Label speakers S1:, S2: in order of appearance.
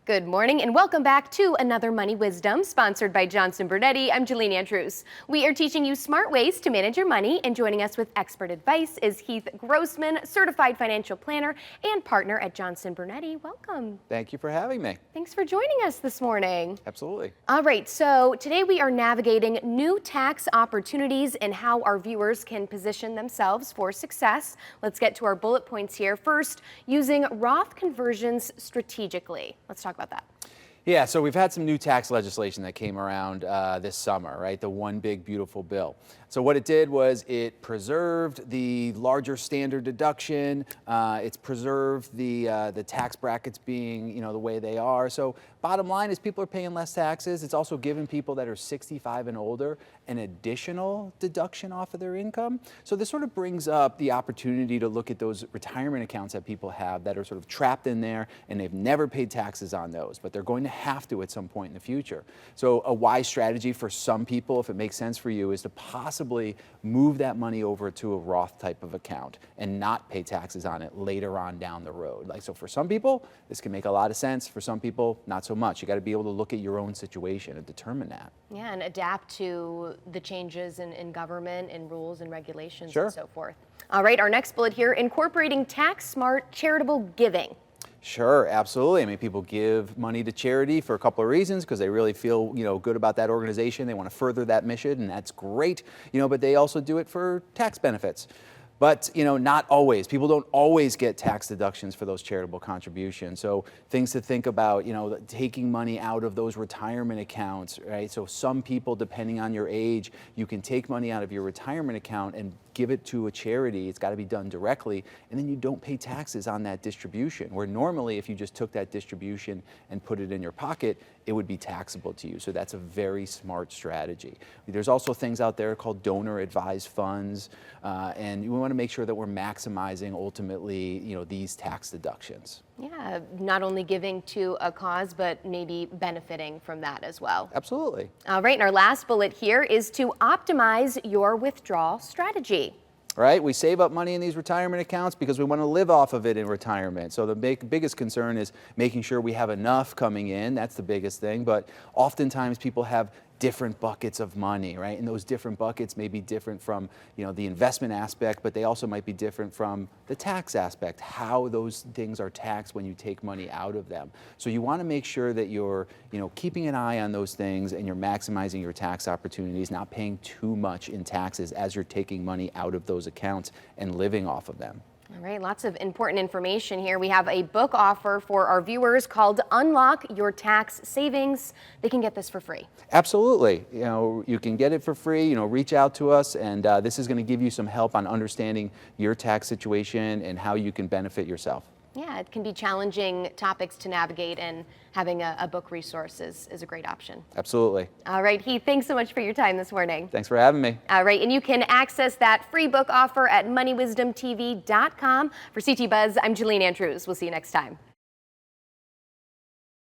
S1: Good morning and welcome back to another Money Wisdom sponsored by Johnson Brunetti. I'm Jalene Andrews. We are teaching you smart ways to manage your money, and joining us with expert advice is Heath Grossman, certified financial planner and partner at Johnson Brunetti. Welcome.
S2: Thank you for having me.
S1: Thanks for joining us this morning.
S2: Absolutely.
S1: All right, so today we are navigating new tax opportunities and how our viewers can position themselves for success. Let's get to our bullet points here. First, using Roth conversions strategically. Let's talk about that.
S2: Yeah, so we've had some new tax legislation that came around this summer, right? The One Big Beautiful Bill. So what it did was it preserved the larger standard deduction. It's preserved the tax brackets being, the way they are. So bottom line is people are paying less taxes. It's also giving people that are 65 and older an additional deduction off of their income. So this sort of brings up the opportunity to look at those retirement accounts that people have that are sort of trapped in there and they've never paid taxes on those, but they're going to have to at some point in the future. So a wise strategy for some people, if it makes sense for you, is to possibly move that money over to a Roth type of account and not pay taxes on it later on down the road. So for some people, this can make a lot of sense. For some people, not so much. You got to be able to look at your own situation and determine that.
S1: Yeah, and adapt to the changes in government and rules and regulations
S2: Sure.
S1: and so forth. All right, our next bullet here, incorporating tax-smart charitable giving.
S2: Sure, absolutely. I mean, people give money to charity for a couple of reasons, because they really feel, good about that organization. They want to further that mission, and that's great, but they also do it for tax benefits. But, not always. People don't always get tax deductions for those charitable contributions. So things to think about, taking money out of those retirement accounts, right? So some people, depending on your age, you can take money out of your retirement account and give it to a charity. It's got to be done directly, and then you don't pay taxes on that distribution, where normally if you just took that distribution and put it in your pocket, it would be taxable to you. So that's a very smart strategy. There's also things out there called donor advised funds, and we want to make sure that we're maximizing ultimately, these tax deductions.
S1: Yeah, not only giving to a cause, but maybe benefiting from that as well.
S2: Absolutely.
S1: All right, and our last bullet here is to optimize your withdrawal strategy.
S2: Right? We save up money in these retirement accounts because we want to live off of it in retirement. So the biggest concern is making sure we have enough coming in. That's the biggest thing. But oftentimes people have different buckets of money, right? And those different buckets may be different from, the investment aspect, but they also might be different from the tax aspect, how those things are taxed when you take money out of them. So you want to make sure that you're, keeping an eye on those things and you're maximizing your tax opportunities, not paying too much in taxes as you're taking money out of those accounts and living off of them.
S1: All right, lots of important information here. We have a book offer for our viewers called Unlock Your Tax Savings. They can get this for free.
S2: Absolutely. You can get it for free. Reach out to us, and this is going to give you some help on understanding your tax situation and how you can benefit yourself.
S1: Yeah, it can be challenging topics to navigate, and having a book resource is a great option.
S2: Absolutely.
S1: All right, Heath, thanks so much for your time this morning.
S2: Thanks for having me.
S1: All right, and you can access that free book offer at moneywisdomtv.com. For CT Buzz, I'm Jalene Andrews. We'll see you next time.